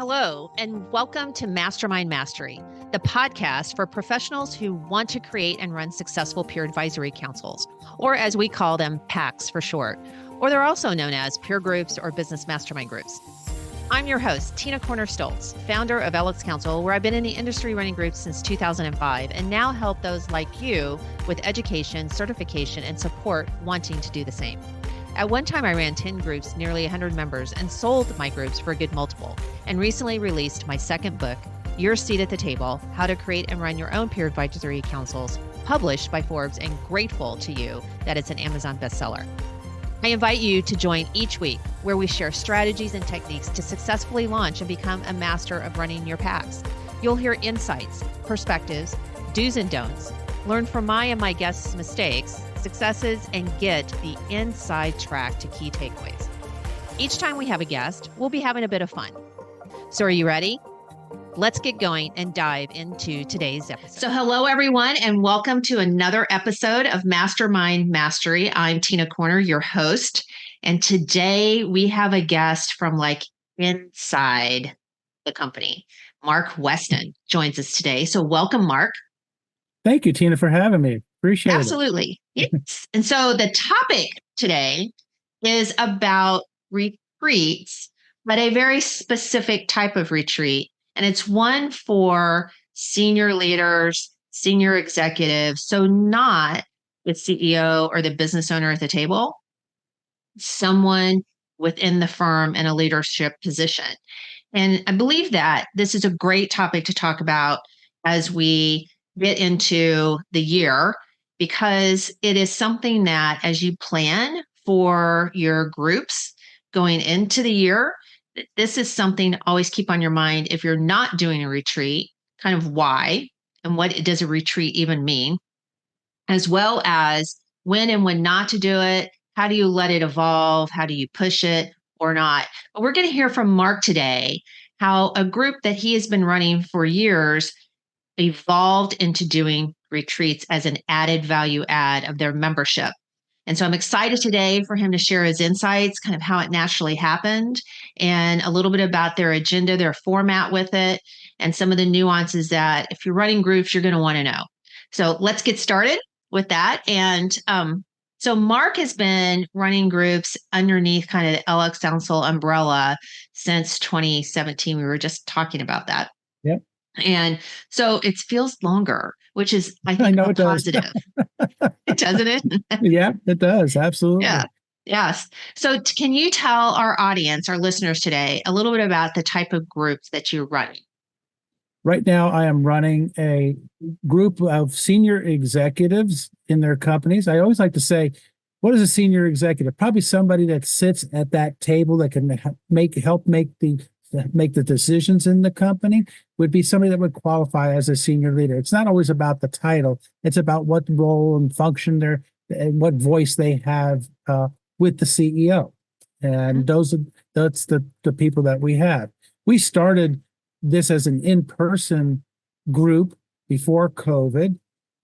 Hello, and welcome to Mastermind Mastery, the podcast for professionals who want to create and run successful peer advisory councils, or as we call them, PACs for short, or they're also known as peer groups or business mastermind groups. I'm your host, Tina Corner-Stoltz, founder of Alex Council, where I've been in the industry running groups since 2005 and now help those like you with education, certification, and support wanting to do the same. At one time, I ran 10 groups, nearly 100 members, and sold my groups for a good multiple, and recently released my second book, Your Seat at the Table, How to Create and Run Your Own Peer Advisory Councils, published by Forbes, and grateful to you that it's an Amazon bestseller. I invite you to join each week where we share strategies and techniques to successfully launch and become a master of running your PACs. You'll hear insights, perspectives, do's and don'ts, learn from my and my guests' mistakes, successes, and get the inside track to key takeaways. Each time we have a guest, we'll be having a bit of fun. So are you ready? Let's get going and dive into today's episode. So hello, everyone, and welcome to another episode of Mastermind Mastery. I'm Tina Corner, your host. And today we have a guest from inside the company. Mark Weston joins us today. So welcome, Mark. Thank you, Tina, for having me. Appreciate it. Absolutely. Yes. And so the topic today is about retreats, but a very specific type of retreat. And it's one for senior leaders, senior executives. So not the CEO or the business owner at the table, someone within the firm in a leadership position. And I believe that this is a great topic to talk about as we get into the year, because it is something that as you plan for your groups going into the year, this is something to always keep on your mind. If you're not doing a retreat, kind of why and what does a retreat even mean, as well as when and when not to do it. How do you let it evolve? How do you push it or not? But we're going to hear from Mark today how a group that he has been running for years evolved into doing retreats as an added value add of their membership. And so I'm excited today for him to share his insights, kind of how it naturally happened, and a little bit about their agenda, their format with it, and some of the nuances that if you're running groups, you're going to want to know. So let's get started with that. And so Mark has been running groups underneath kind of the Alex Council umbrella since 2017. We were just talking about that. Yep. And so it feels longer, which is, I think, a positive. Doesn't it? Yeah, it does. Absolutely. Yeah. Yes. So can you tell our audience, our listeners today, a little bit about the type of groups that you're running? Right now, I am running a group of senior executives in their companies. I always like to say, what is a senior executive? Probably somebody that sits at that table that can help make the decisions in the company. Would be somebody that would qualify as a senior leader. It's not always about the title. It's about what role and function they're and what voice they have with the CEO. And that's the people that we have. We started this as an in-person group before COVID.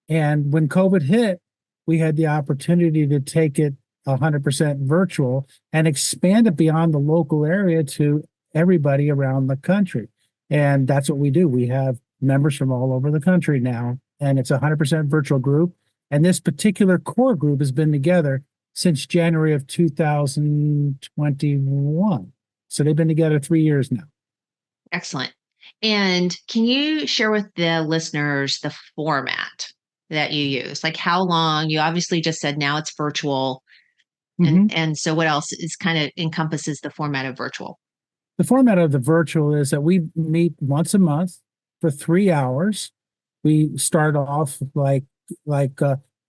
And when COVID hit, we had the opportunity to take it 100% virtual and expand it beyond the local area to everybody around the country. And that's what we do. We have members from all over the country now, and it's a 100% virtual group. And this particular core group has been together since January of 2021. So they've been together 3 years now. Excellent. And can you share with the listeners the format that you use? Like how long? You obviously just said now it's virtual. And so what else is kind of encompasses the format of virtual? The format of the virtual is that we meet once a month for 3 hours. We start off like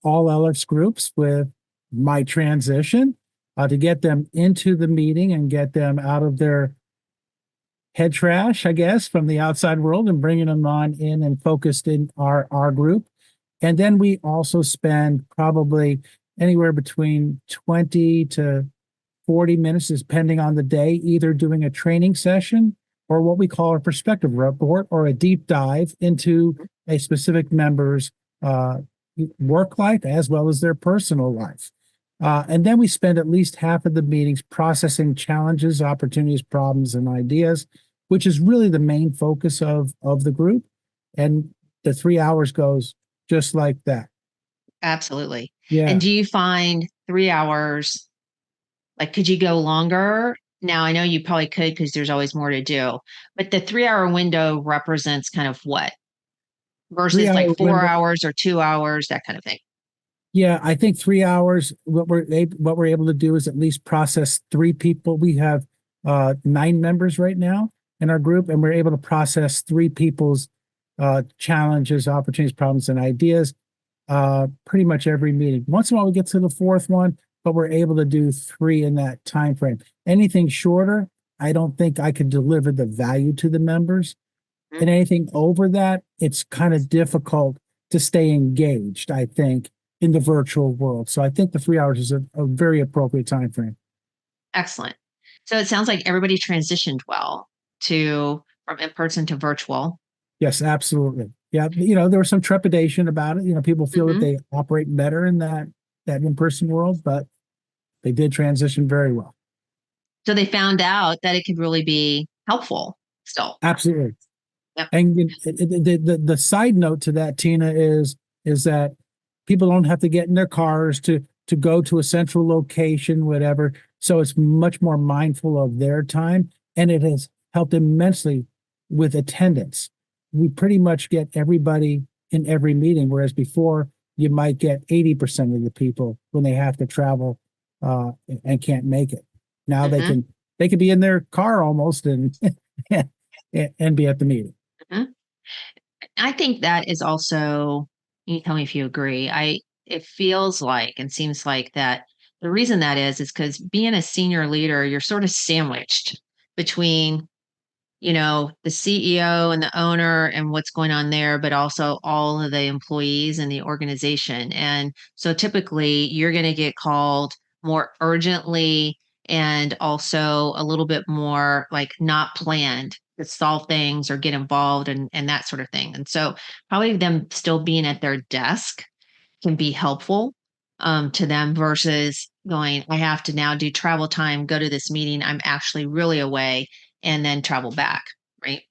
all Alex groups with my transition to get them into the meeting and get them out of their head trash, I guess, from the outside world and bringing them on in and focused in our group. And then we also spend probably anywhere between 20 to 40 minutes, depending on the day, either doing a training session or what we call a perspective report or a deep dive into a specific member's work life as well as their personal life. And then we spend at least half of the meetings processing challenges, opportunities, problems, and ideas. which is really the main focus of the group. And the 3 hours goes just like that. Absolutely. And Yeah. do you find 3 hours, like, could you go longer? Now, I know you probably could because there's always more to do, but the 3 hour window represents kind of what three versus like hour 4 window. hours or 2 hours, that kind of thing. Yeah, I think 3 hours. What we're able to do is at least process three people. We have 9 members right now in our group, and we're able to process three people's challenges, opportunities, problems, and ideas pretty much every meeting. Once in a while, we get to the fourth one, but we're able to do three in that time frame. Anything shorter, I don't think I could deliver the value to the members. Mhm. And anything over that, it's kind of difficult to stay engaged, I think, in the virtual world. So I think the 3 hours is a very appropriate time frame. Excellent. So it sounds like everybody transitioned well to from in person to virtual. Yes, absolutely. Yeah, there was some trepidation about it. People feel that Mhm. they operate better in that in-person world, but they did transition very well. So they found out that it could really be helpful still. Absolutely. Yep. And the side note to that, Tina, is that people don't have to get in their cars to go to a central location, whatever. So it's much more mindful of their time, and it has helped immensely with attendance. We pretty much get everybody in every meeting, whereas before you might get 80% of the people when they have to travel and can't make it. Now Mhm. they can be in their car almost and and be at the meeting. Mhm. I think that is also, you tell me if you agree. It feels like and seems like that the reason that is because being a senior leader, you're sort of sandwiched between, the CEO and the owner and what's going on there, but also all of the employees in the organization. And so typically you're going to get called more urgently and also a little bit more like not planned to solve things or get involved and that sort of thing. And so probably them still being at their desk can be helpful to them versus going, I have to now do travel time, go to this meeting. I'm actually really away and then travel back. Right.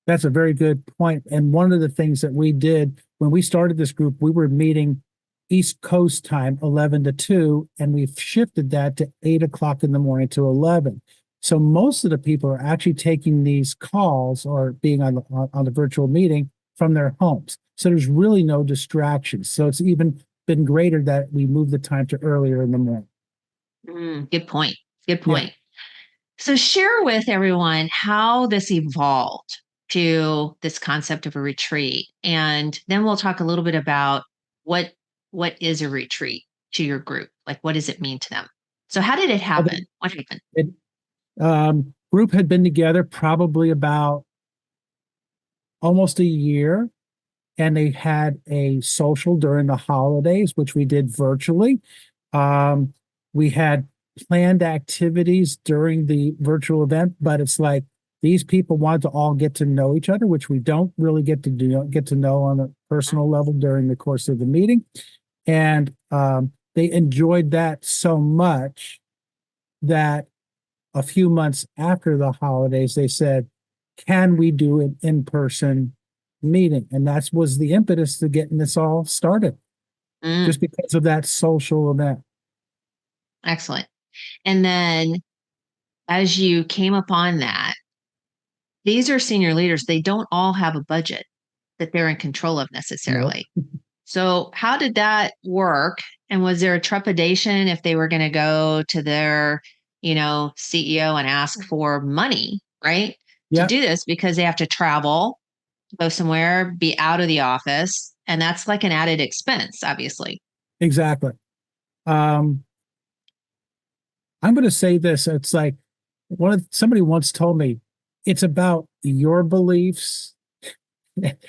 That's a very good point. And one of the things that we did when we started this group, we were meeting East Coast time, 11 to 2, and we've shifted that to 8 o'clock in the morning to 11. So most of the people are actually taking these calls or being on the virtual meeting from their homes. So there's really no distractions. So it's even been greater that we moved the time to earlier in the morning. Good point. Good Yeah. point. So share with everyone how this evolved to this concept of a retreat. And then we'll talk a little bit about what what is a retreat to your group? Like what does it mean to them? So how did it happen? What happened? It, Group had been together probably about almost a year, and they had a social during the holidays, which we did virtually. We had planned activities during the virtual event, but it's like these people wanted to all get to know each other, which we don't really get to know on a personal level during the course of the meeting. And they enjoyed that so much that a few months after the holidays, they said, can we do an in-person meeting? And that was the impetus to getting this all started, Mm, just because of that social event. excellent. And then as you came upon that, these are senior leaders. They don't all have a budget that they're in control of No, necessarily. So, how did that work? And was there a trepidation if they were going to go to their, CEO and ask for money, right? To yeah, do this because they have to travel, go somewhere, be out of the office. And that's like an added expense, obviously. exactly. Um, I'm going to say this. It's like somebody once told me, it's about your beliefs,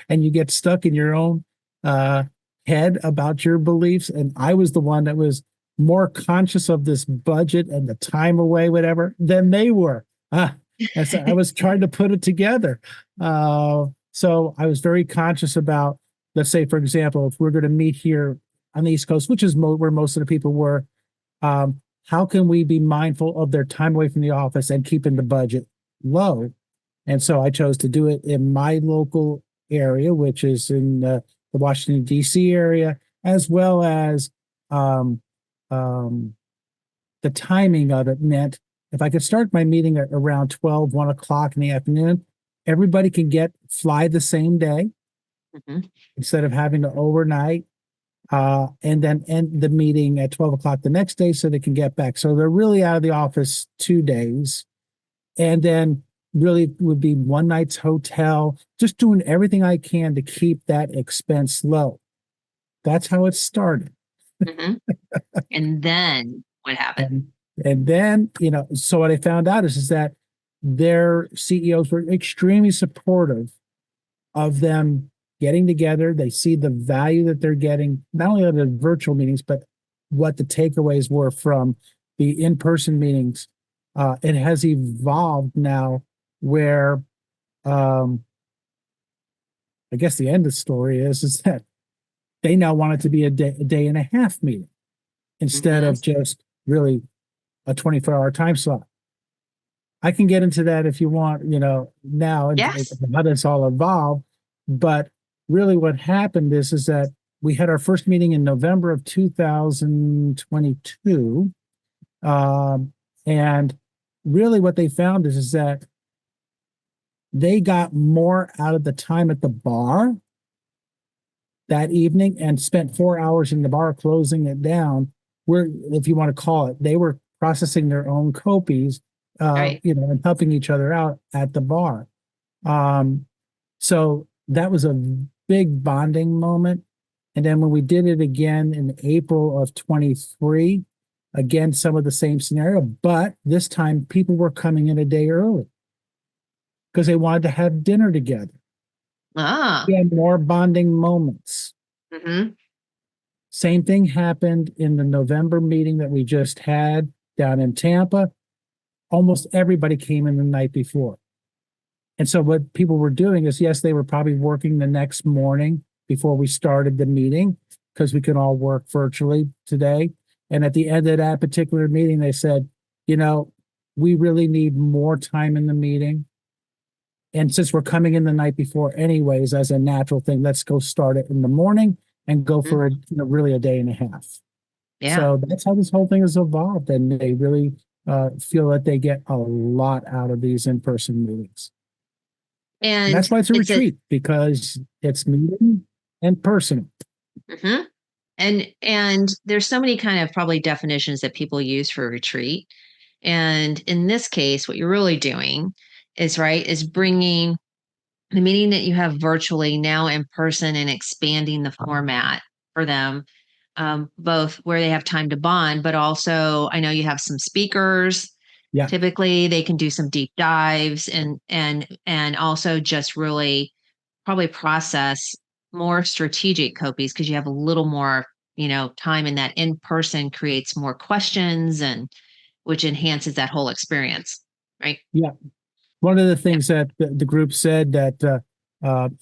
and you get stuck in your own uh, head about your beliefs. And I was the one that was more conscious of this budget and the time away, whatever, than they were. And so I was trying to put it together. So I was very conscious about, let's say, for example, if we're going to meet here on the East Coast, which is where most of the people were, how can we be mindful of their time away from the office and keeping the budget low? And so I chose to do it in my local area, which is in the Washington, D.C. area, as well as um, um, the timing of it meant if I could start my meeting at around 12, 1 o'clock in the afternoon, everybody can fly the same day Mhm. instead of having to overnight, and then end the meeting at 12 o'clock the next day so they can get back. So they're really out of the office 2 days. And then really would be one night's hotel, just doing everything I can to keep that expense low. That's how it started. Mhm. And then what happened? And and then, so what I found out is that their CEOs were extremely supportive of them getting together. They see the value that they're getting, not only out of the virtual meetings, but what the takeaways were from the in-person meetings. It has evolved now where um, I guess the end of the story is that they now want it to be a day and a half meeting instead Mhm. of just really a 24-hour time slot. I can get into that if you want, now and Yes. how this all evolved. But really, what happened is that we had our first meeting in November of 2022, and really, what they found is that they got more out of the time at the bar that evening and spent 4 hours in the bar closing it down. Where, if you want to call it, they were processing their own copies, Right. and helping each other out at the bar. Um, so that was a big bonding moment. And then when we did it again in April of 23, again, some of the same scenario, but this time people were coming in a day early because they wanted to have dinner together. Ah. We had more bonding moments. Mhm. Same thing happened in the November meeting that we just had down in Tampa. Almost everybody came in the night before. And so what people were doing is, yes, they were probably working the next morning before we started the meeting because we can all work virtually today. And at the end of that particular meeting, they said, you know, we really need more time in the meeting. And since we're coming in the night before anyways, as a natural thing, let's go start it in the morning and go Mhm. for really a day and a half. Yeah. So that's how this whole thing has evolved. And they really feel that they get a lot out of these in-person meetings. And And that's why it's a it's a retreat, because it's meeting and personal. mhm. And there's so many kind of probably definitions that people use for retreat. And in this case, what you're really doing is right is bringing the meeting that you have virtually now in person and expanding the format for them, both where they have time to bond, but also I know you have some speakers. Yeah, Typically, they can do some deep dives and also just really probably process more strategic copies because you have a little more time in that in person creates more questions and which enhances that whole experience, right? yeah. One of the Yeah. things that the group said that,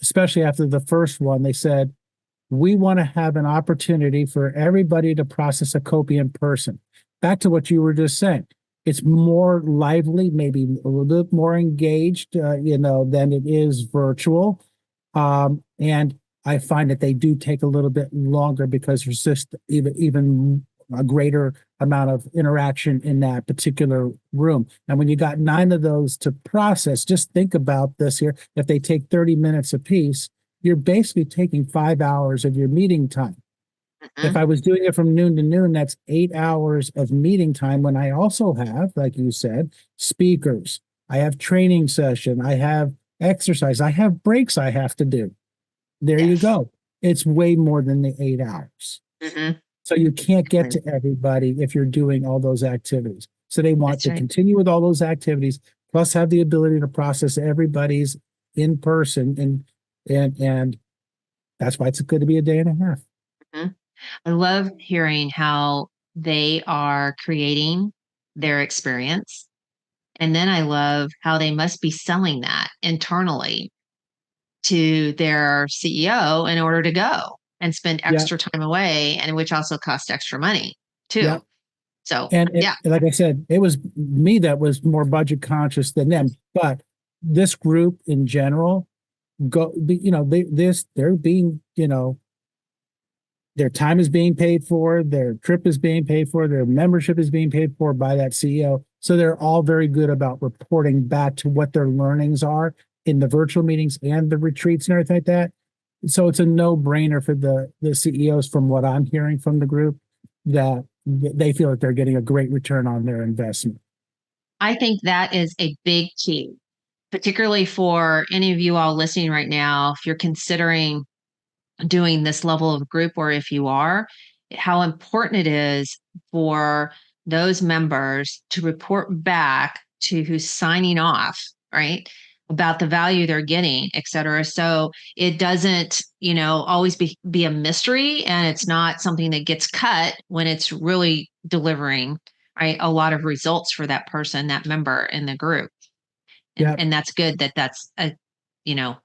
especially after the first one, they said, we want to have an opportunity for everybody to process a copy in person. Back to what you were just saying. It's more lively, maybe a little bit more engaged, than it is virtual. And I find that they do take a little bit longer because there's just even a greater amount of interaction in that particular room. And when you got 9 of those to process, just think about this here. If they take 30 minutes apiece, you're basically taking 5 hours of your meeting time. If Mhm. I was doing it from noon to noon, that's 8 hours of meeting time when I also have, like you said, speakers. I have training session. I have exercise. I have breaks I have to do. There you Yes. go. It's way more than the 8 hours. Hmm. So you can't get to everybody if you're doing all those activities. So they want That's to right. continue with all those activities, plus have the ability to process everybody's in person, and that's why it's going to be a day and a half. Mhm. I love hearing how they are creating their experience. And then I love how they must be selling that internally to their CEO in order to go and spend Yeah, extra time away, and which also costs extra money yeah. too. So, And yeah. like I said, it was me that was more budget conscious than them. But this group in general they're being, their time is being paid for, their trip is being paid for, their membership is being paid for by that CEO. So they're all very good about reporting back to what their learnings are in the virtual meetings and the retreats and everything like that. So it's a no-brainer for the CEOs, from what I'm hearing from the group, that they feel that they're getting a great return on their investment. I think that is a big key, particularly for any of you all listening right now. If you're considering doing this level of group, or if you are, how important it is for those members to report back to who's signing off, right? About the value they're getting, et cetera. So it doesn't, always be a mystery, and it's not something that gets cut when it's really delivering, right, a lot of results for that person, that member in the group. And Yeah. and that's good that that's you know,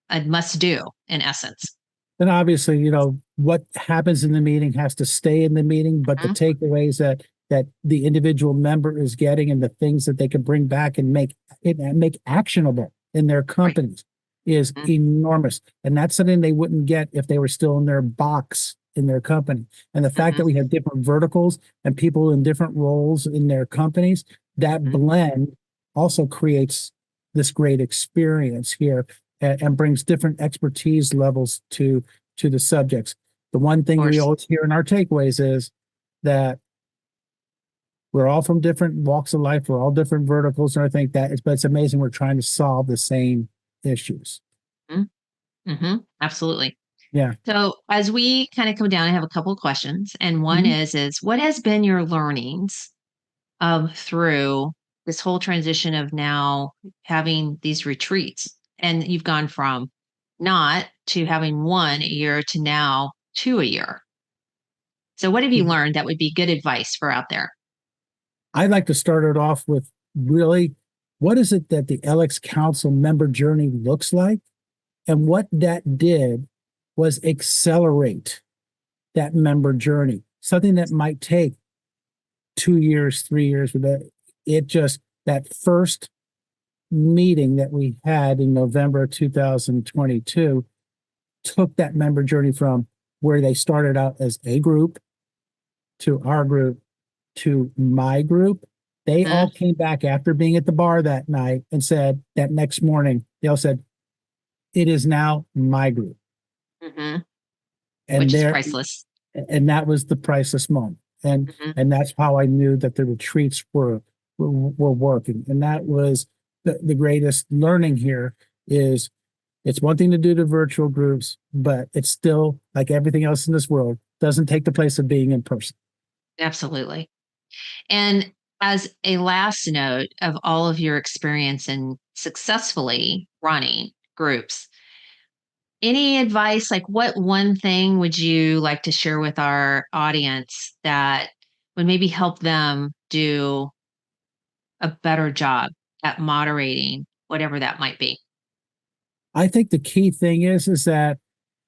a must do in essence. And obviously, what happens in the meeting has to stay in the meeting, but the Mhm. takeaways that the individual member is getting and the things that they can bring back and make actionable in their Right. companies is Mhm. enormous. And that's something they wouldn't get if they were still in their box in their company. And the fact Mhm. that we have different verticals and people in different roles in their companies, that Mhm. blend also creates this great experience here, and brings different expertise levels to the subjects. The one Of thing we course. always hear in our takeaways is that we're all from different walks of life, we're all different verticals, and I think that is, but it's amazing we're trying to solve the same issues. Mhm. Mhm. Absolutely. Yeah. So as we kind of come down, I have a couple of questions, and one Mhm. is what has been your learnings through this whole transition of now having these retreats, and you've gone from not to having one a year to now two a year. So what have you learned that would be good advice for out there? I'd like to start it off with, really, what is it that the LX Council member journey looks like? And what that did was accelerate that member journey, something that might take 2 years, 3 years, with it just, that first meeting that we had in November 2022 took that member journey from where they started out as a group to our group to my group. They Hmm. all came back after being at the bar that night and said, that next morning, they all said, it is now my group. Hmm. And Which is there, priceless. and that was the priceless moment. And Hmm. and that's how I knew that the retreats were working. And that was the greatest learning here is, it's one thing to do the virtual groups, but it's still, like everything else in this world, doesn't take the place of being in person. Absolutely. And as a last note of all of your experience in successfully running groups, any advice, like what one thing would you like to share with our audience that would maybe help them do a better job at moderating whatever that might be? I think the key thing is that,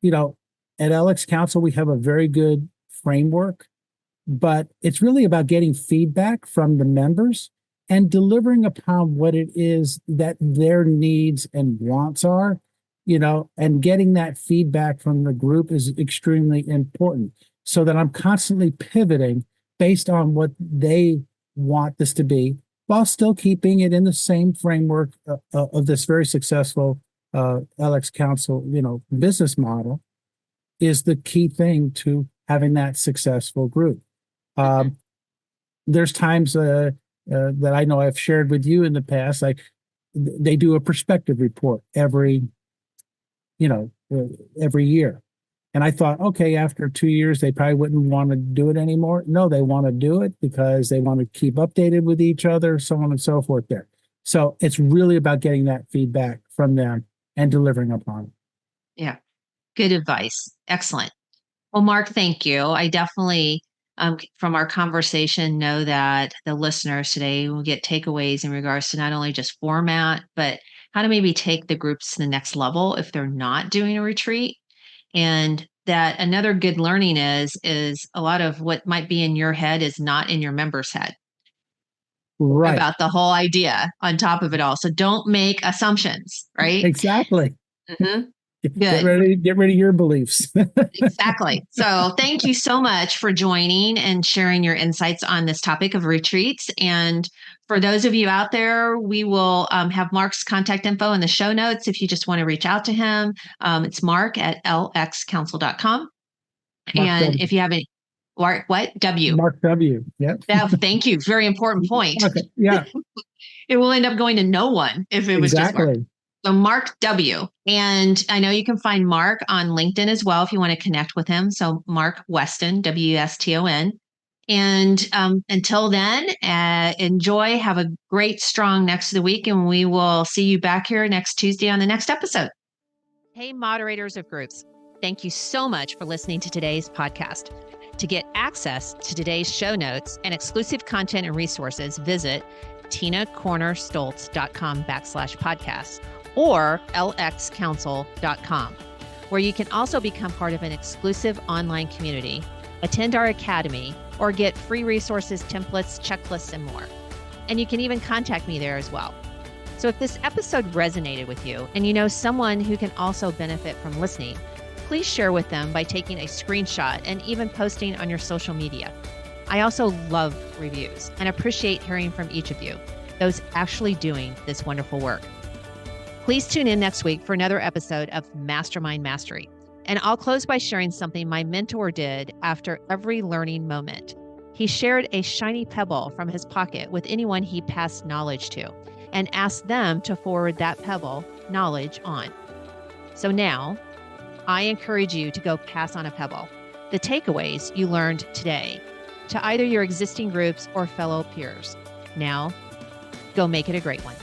you know, at LX Council, we have a very good framework, but it's really about getting feedback from the members and delivering upon what it is that their needs and wants are, and getting that feedback from the group is extremely important, so that I'm constantly pivoting based on what they want this to be, while still keeping it in the same framework of this very successful LX Council, business model, is the key thing to having that successful group. Hmm. Um, there's times that I know I've shared with you in the past, like they do a perspective report every year. And I thought, okay, after 2 years, they probably wouldn't want to do it anymore. No, they want to do it because they want to keep updated with each other, so on and so forth there. So it's really about getting that feedback from them and delivering upon it. Yeah, good advice. Excellent. Well, Mark, thank you. I definitely, from our conversation, know that the listeners today will get takeaways in regards to not only just format, but how to maybe take the groups to the next level if they're not doing a retreat. And that another good learning is a lot of what might be in your head is not in your member's head. Right. about the whole idea on top of it all. So don't make assumptions, right? Exactly. Mm-hmm. Get Good. ready to your beliefs. Exactly. So thank you so much for joining and sharing your insights on this topic of retreats. And for those of you out there, we will have Mark's contact info in the show notes if you just want to reach out to him. It's Mark at lxcouncil.com. Mark And W. if you have any, what? W. Mark W. Yep. Yeah, thank you. Very important point. Okay. Yeah, It will end up going to no one if it was just Mark. exactly. So Mark W. And I know you can find Mark on LinkedIn as well if you want to connect with him. So Mark Weston, Weston. And until then, enjoy. Have a great, strong next of the week. And we will see you back here next Tuesday on the next episode. Hey, moderators of groups. Thank you so much for listening to today's podcast. To get access to today's show notes and exclusive content and resources, visit tinacornerstoltz.com/podcast or lxcouncil.com, where you can also become part of an exclusive online community, attend our academy, or get free resources, templates, checklists, and more. And you can even contact me there as well. So if this episode resonated with you and you know someone who can also benefit from listening, please share with them by taking a screenshot and even posting on your social media. I also love reviews and appreciate hearing from each of you, those actually doing this wonderful work. Please tune in next week for another episode of Mastermind Mastery. And I'll close by sharing something my mentor did after every learning moment. He shared a shiny pebble from his pocket with anyone he passed knowledge to and asked them to forward that pebble knowledge on. So now, I encourage you to go pass on a pebble, the takeaways you learned today, to either your existing groups or fellow peers. Now, go make it a great one.